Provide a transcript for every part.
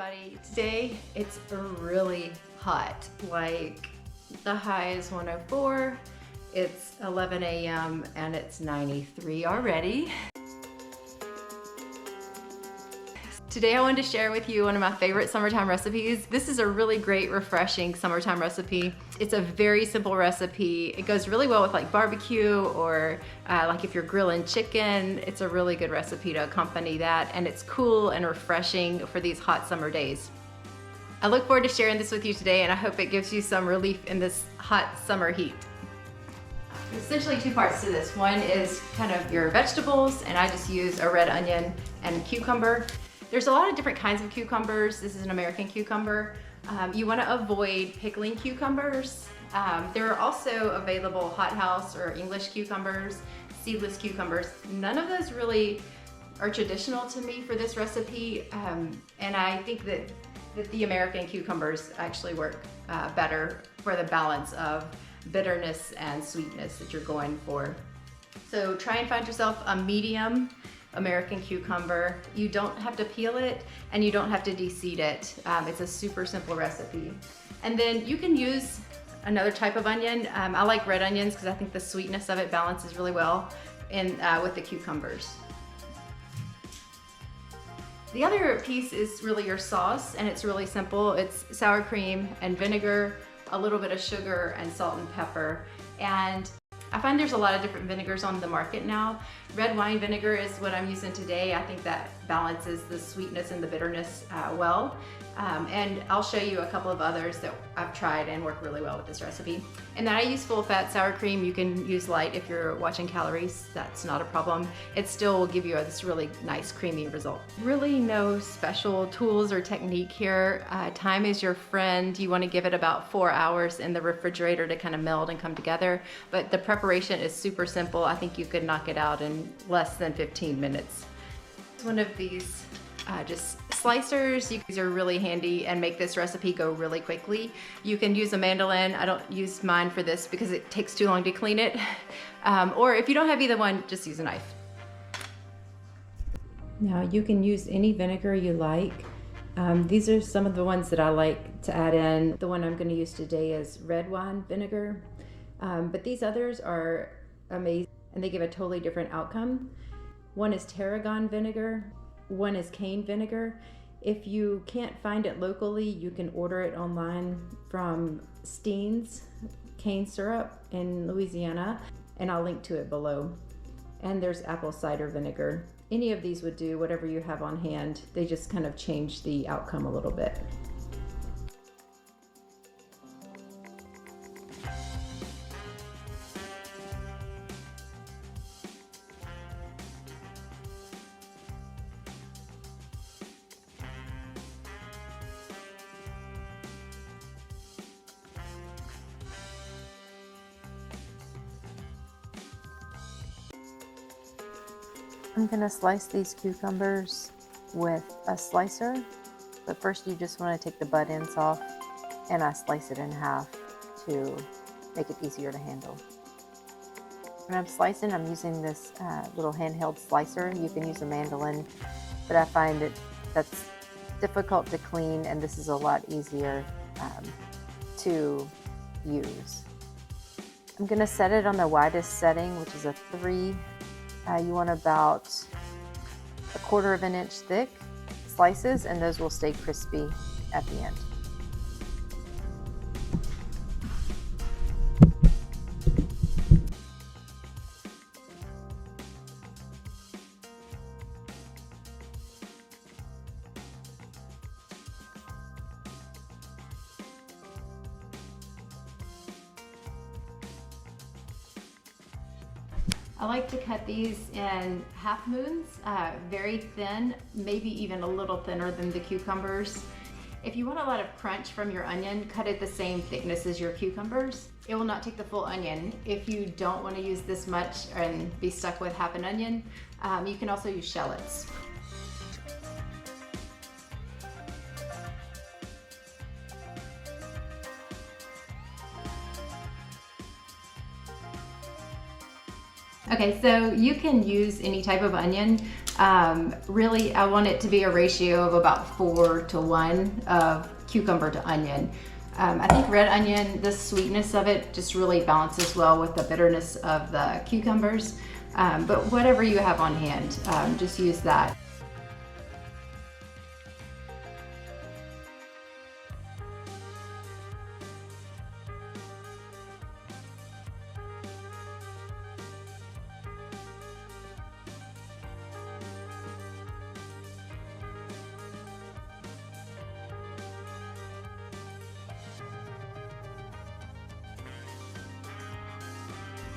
everybody. Today it's really hot. Like the high is 104, it's 11 a.m. and it's 93 already. Today I wanted to share with you one of my favorite summertime recipes. This is a really great, refreshing summertime recipe. It's a very simple recipe. It goes really well with like barbecue or like if you're grilling chicken. It's a really good recipe to accompany that, and it's cool and refreshing for these hot summer days. I look forward to sharing this with you today, and I hope it gives you some relief in this hot summer heat. There's essentially two parts to this. One is kind of your vegetables, and I just use a red onion and cucumber. There's a lot of different kinds of cucumbers. This is an American cucumber. You want to avoid pickling cucumbers. There are also available hothouse or English cucumbers, seedless cucumbers. None of those really are traditional to me for this recipe, and I think that the American cucumbers actually work better for the balance of bitterness and sweetness that you're going for. So try and find yourself a medium American cucumber. You don't have to peel it and you don't have to de-seed it. It's a super simple recipe. And then you can use another type of onion. I like red onions because I think the sweetness of it balances really well with the cucumbers. The other piece is really your sauce, and it's really simple. It's sour cream and vinegar, a little bit of sugar and salt and pepper. And I find there's a lot of different vinegars on the market now. Red wine vinegar is what I'm using today. I think that balances the sweetness and the bitterness well. And I'll show you a couple of others that I've tried and work really well with this recipe. And then I use full fat sour cream. You can use light if you're watching calories. That's not a problem. It still will give you this really nice creamy result. Really no special tools or technique here. Time is your friend. You want to give it about 4 hours in the refrigerator to kind of meld and come together. But the preparation is super simple. I think you could knock it out in less than 15 minutes. It's one of these just slicers. These are really handy and make this recipe go really quickly. You can use a mandolin. I don't use mine for this because it takes too long to clean it. Or if you don't have either one, just use a knife. Now you can use any vinegar you like. These are some of the ones that I like to add in. The one I'm going to use today is red wine vinegar. But these others are amazing and they give a totally different outcome. One is tarragon vinegar. One is cane vinegar. If you can't find it locally, you can order it online from Steen's cane syrup in Louisiana, and I'll link to it below. And there's apple cider vinegar. Any of these would do, whatever you have on hand. They just kind of change the outcome a little bit. I'm going to slice these cucumbers with a slicer, but first you just want to take the butt ends off, and I slice it in half to make it easier to handle. When I'm slicing, I'm using this little handheld slicer. You can use a mandolin, but I find that's difficult to clean, and this is a lot easier to use. I'm going to set it on the widest setting, which is a 3. You want about 1/4 of an inch thick slices, and those will stay crispy at the end. I like to cut these in half moons, very thin, maybe even a little thinner than the cucumbers. If you want a lot of crunch from your onion, cut it the same thickness as your cucumbers. It will not take the full onion. If you don't want to use this much and be stuck with half an onion, you can also use shallots. Okay, so you can use any type of onion. Really, I want it to be a ratio of about 4 to 1 of cucumber to onion. I think red onion, the sweetness of it just really balances well with the bitterness of the cucumbers. But whatever you have on hand, just use that.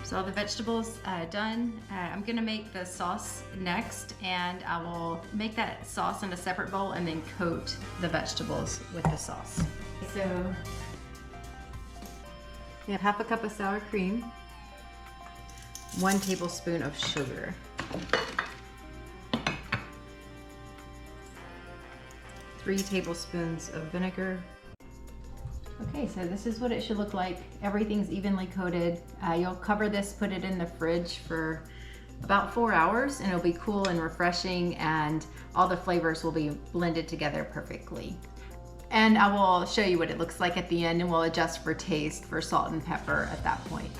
So all the vegetables done. I'm gonna make the sauce next, and I will make that sauce in a separate bowl and then coat the vegetables with the sauce. So we have half a cup of sour cream, 1 tablespoon of sugar, 3 tablespoons of vinegar. Okay, so this is what it should look like. Everything's evenly coated. You'll cover this, put it in the fridge for about 4 hours, and it'll be cool and refreshing, and all the flavors will be blended together perfectly. And I will show you what it looks like at the end, and we'll adjust for taste for salt and pepper at that point.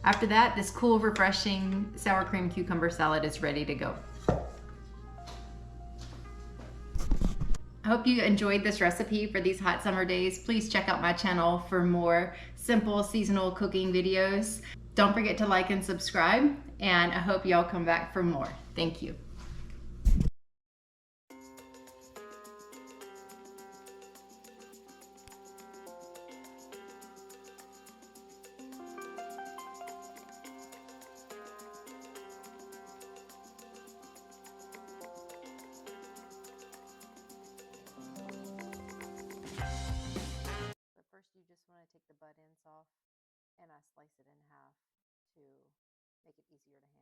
After that, this cool, refreshing sour cream cucumber salad is ready to go. I hope you enjoyed this recipe for these hot summer days. Please check out my channel for more simple seasonal cooking videos. Don't forget to like and subscribe, and I hope y'all come back for more. Thank you. First, you just want to take the butt ends off, and I slice it in half to make it easier to handle.